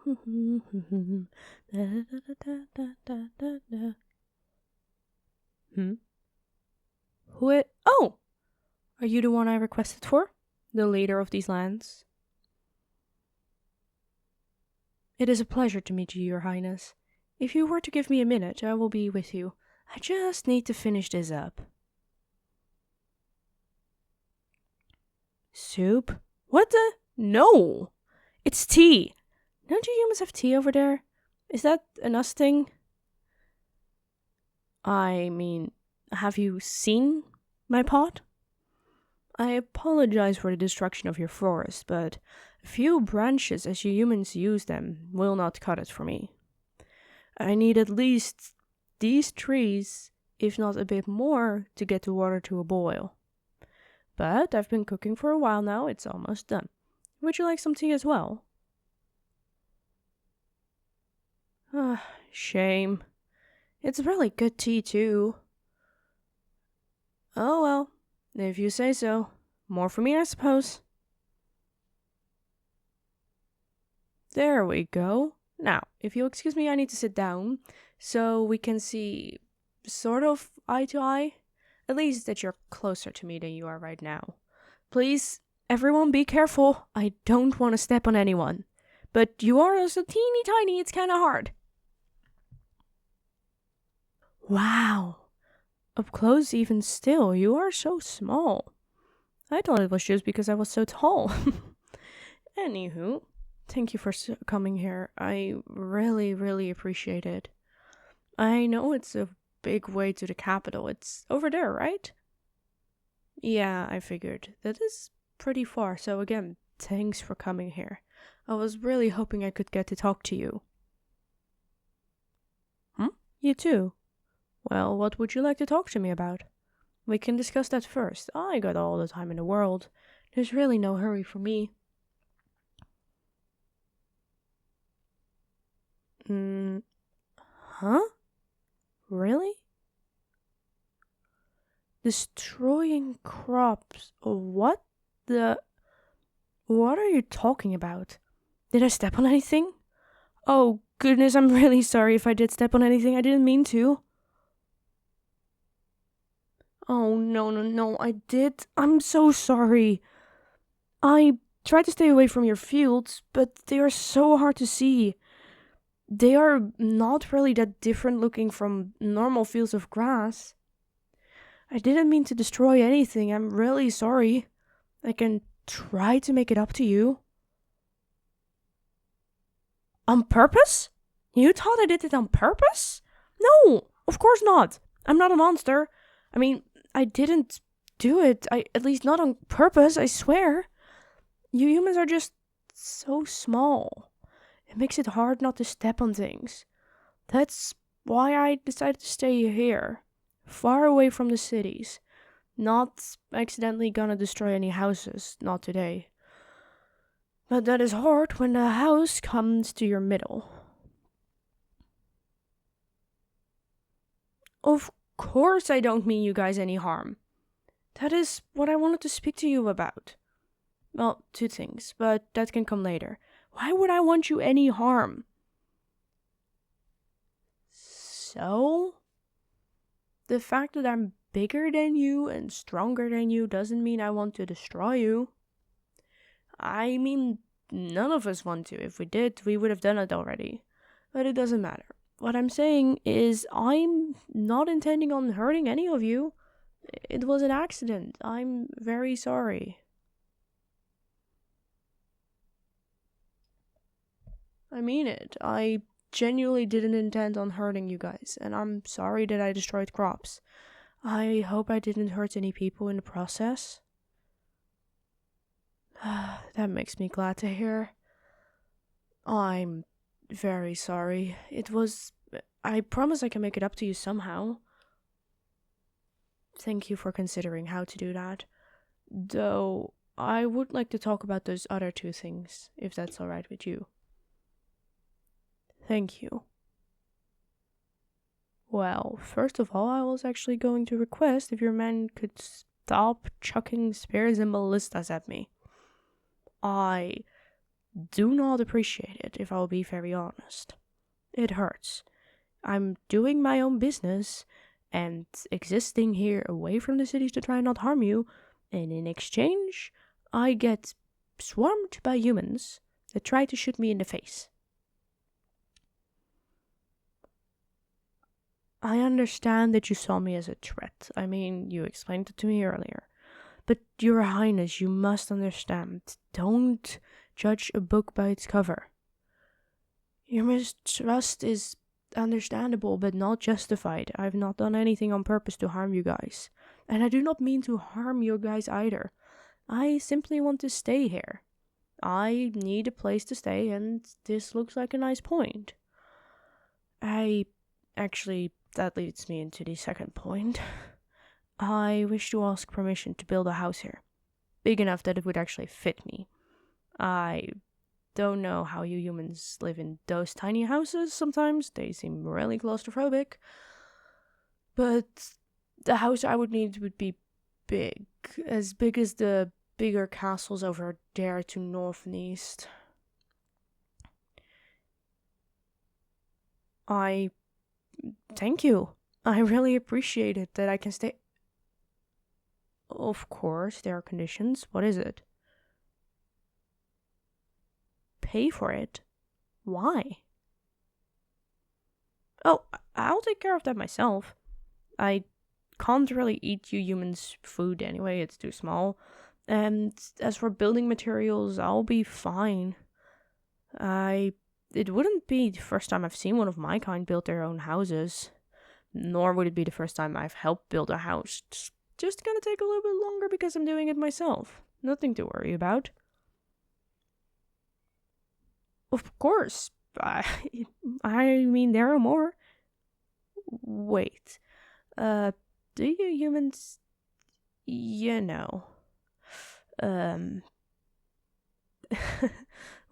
Oh! Are you the one I requested for? The leader of these lands? It is a pleasure to meet you, Your Highness. If you were to give me a minute, I will be with you. I just need to finish this up. Soup? What the? No! It's tea! Don't you humans have tea over there? Is that an us thing? I mean, have you seen my pot? I apologize for the destruction of your forest, but a few branches as you humans use them will not cut it for me. I need at least these trees, if not a bit more, to get the water to a boil. But I've been cooking for a while now, it's almost done. Would you like some tea as well? Ah, shame. It's really good tea too. Oh well, if you say so. More for me, I suppose. There we go. Now, if you'll excuse me, I need to sit down so we can see sort of eye to eye. At least that you're closer to me than you are right now. Please, everyone be careful. I don't want to step on anyone. But you are so teeny tiny, it's kind of hard. Wow. Up close even still, you are so small. I thought it was just because I was so tall. Anywho, thank you for coming here. I really, really appreciate it. I know it's a big way to the capital. It's over there, right? Yeah, I figured. That is pretty far, so again, thanks for coming here. I was really hoping I could get to talk to you. You too? Well, what would you like to talk to me about? We can discuss that first. I got all the time in the world. There's really no hurry for me. Huh? Really? Destroying crops. What the... What are you talking about? Did I step on anything? Oh, goodness, I'm really sorry if I did step on anything. I didn't mean to. Oh, no, I did. I'm so sorry. I tried to stay away from your fields, but they are so hard to see. They are not really that different looking from normal fields of grass. I didn't mean to destroy anything. I'm really sorry. I can try to make it up to you. On purpose? You thought I did it on purpose? No, of course not. I'm not a monster. I mean, I didn't do it. At least not on purpose, I swear. You humans are just so small. It makes it hard not to step on things. That's why I decided to stay here, far away from the cities. Not accidentally gonna destroy any houses, not today. But that is hard when the house comes to your middle. Of course I don't mean you guys any harm. That is what I wanted to speak to you about. Well, two things, but that can come later. Why would I want you any harm? So? The fact that I'm bigger than you and stronger than you doesn't mean I want to destroy you. I mean, none of us want to. If we did, we would have done it already. But it doesn't matter. What I'm saying is I'm not intending on hurting any of you. It was an accident. I'm very sorry. I mean it. I genuinely didn't intend on hurting you guys, and I'm sorry that I destroyed crops. I hope I didn't hurt any people in the process. That makes me glad to hear. I'm very sorry. I promise I can make it up to you somehow. Thank you for considering how to do that. Though, I would like to talk about those other two things, if that's alright with you. Thank you. Well, first of all, I was actually going to request if your men could stop chucking spears and ballistas at me. I do not appreciate it, if I'll be very honest. It hurts. I'm doing my own business and existing here away from the cities to try and not harm you, and in exchange, I get swarmed by humans that try to shoot me in the face. I understand that you saw me as a threat. I mean, you explained it to me earlier. But, Your Highness, you must understand. Don't judge a book by its cover. Your mistrust is understandable, but not justified. I've not done anything on purpose to harm you guys. And I do not mean to harm you guys either. I simply want to stay here. I need a place to stay, and this looks like a nice point. That leads me into the second point. I wish to ask permission to build a house here. Big enough that it would actually fit me. I don't know how you humans live in those tiny houses sometimes. They seem really claustrophobic. But the house I would need would be big. As big as the bigger castles over there to north and east. Thank you. I really appreciate it that I can stay. Of course, there are conditions. What is it? Pay for it? Why? Oh, I'll take care of that myself. I can't really eat you humans' food anyway, it's too small. And as for building materials, I'll be fine. It wouldn't be the first time I've seen one of my kind build their own houses. Nor would it be the first time I've helped build a house. It's just gonna take a little bit longer because I'm doing it myself. Nothing to worry about. Of course. I mean, there are more. Wait. Do you humans...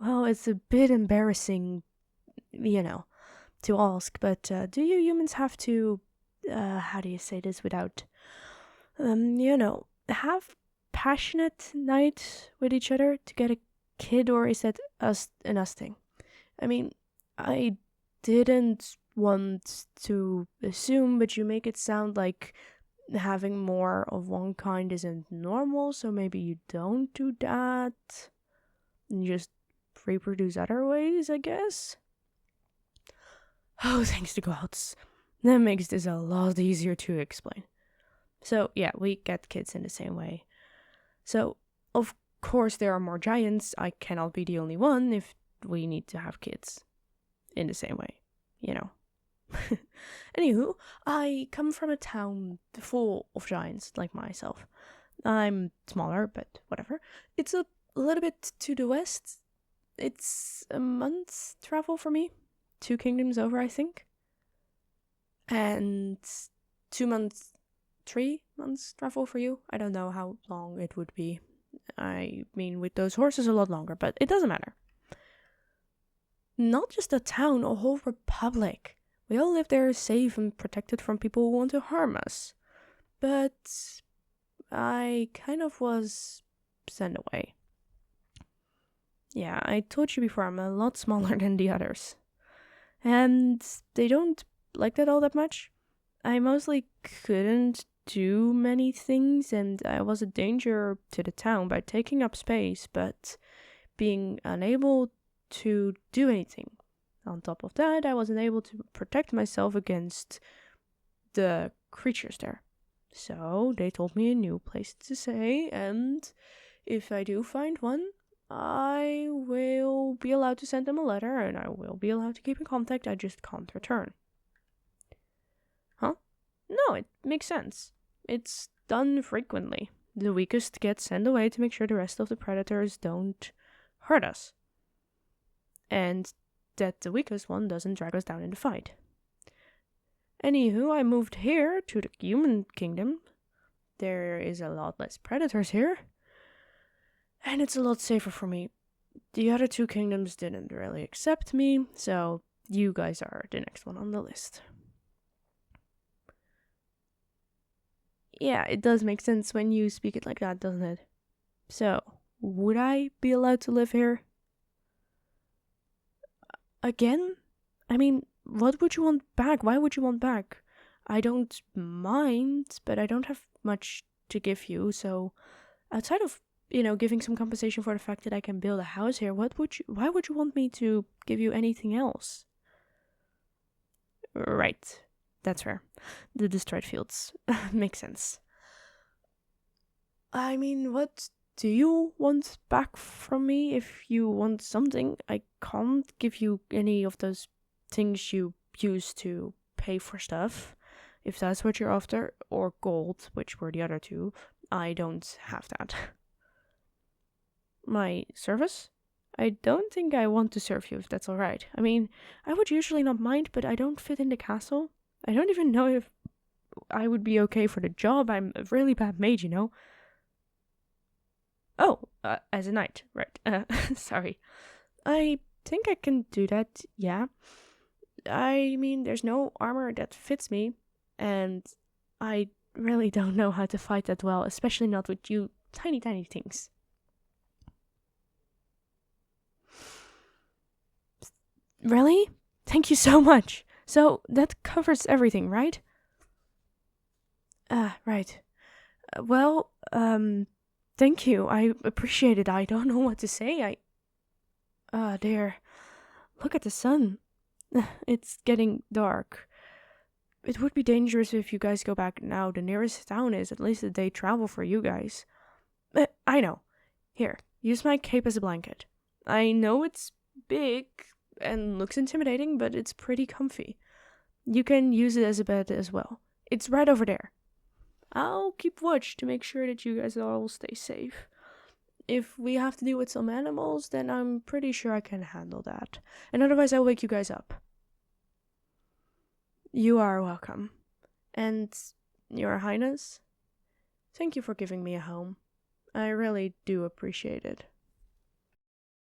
well, it's a bit embarrassing, to ask, but do you humans have to, how do you say this without, have passionate night with each other to get a kid, or is that an us thing? I mean, I didn't want to assume, but you make it sound like having more of one kind isn't normal, so maybe you don't do that and just reproduce other ways, I guess. Oh, thanks to gods. That makes this a lot easier to explain. So, yeah, we get kids in the same way. So, of course, there are more giants. I cannot be the only one if we need to have kids in the same way, Anywho, I come from a town full of giants like myself. I'm smaller, but whatever. It's a little bit to the west. It's a month's travel for me. 2 kingdoms over, I think. And 3 months travel for you. I don't know how long it would be. I mean, with those horses, a lot longer, but it doesn't matter. Not just a town, a whole republic. We all live there safe and protected from people who want to harm us. But I kind of was sent away. Yeah, I told you before, I'm a lot smaller than the others. And they don't like that all that much. I mostly couldn't do many things, and I was a danger to the town by taking up space, but being unable to do anything. On top of that, I wasn't able to protect myself against the creatures there. So they told me a new place to stay, and if I do find one, I will be allowed to send them a letter, and I will be allowed to keep in contact. I just can't return. Huh? No, it makes sense. It's done frequently. The weakest gets sent away to make sure the rest of the predators don't hurt us. And that the weakest one doesn't drag us down in the fight. Anywho, I moved here to the human kingdom. There is a lot less predators here. And it's a lot safer for me. The other 2 kingdoms didn't really accept me, so you guys are the next one on the list. Yeah, it does make sense when you speak it like that, doesn't it? So, would I be allowed to live here? Again? I mean, what would you want back? Why would you want back? I don't mind, but I don't have much to give you, so outside of, giving some compensation for the fact that I can build a house here, why would you want me to give you anything else? Right. That's fair. The destroyed fields. Makes sense. I mean, what do you want back from me? If you want something, I can't give you any of those things you used to pay for stuff. If that's what you're after, or gold, which were the other two, I don't have that. My service? I don't think I want to serve you, if that's alright. I mean, I would usually not mind, but I don't fit in the castle. I don't even know if I would be okay for the job. I'm a really bad mage, Oh, as a knight, right. Sorry. I think I can do that, yeah. I mean, there's no armor that fits me, and I really don't know how to fight that well, especially not with you tiny things. Really? Thank you so much. So, that covers everything, right? Right. Well, thank you. I appreciate it. I don't know what to say. There. Look at the sun. It's getting dark. It would be dangerous if you guys go back now. The nearest town is at least a day travel for you guys. I know. Here, use my cape as a blanket. I know it's big and looks intimidating, but it's pretty comfy. You can use it as a bed as well. It's right over there. I'll keep watch to make sure that you guys all stay safe. If we have to deal with some animals, then I'm pretty sure I can handle that. And otherwise, I'll wake you guys up. You are welcome. And, Your Highness, thank you for giving me a home. I really do appreciate it.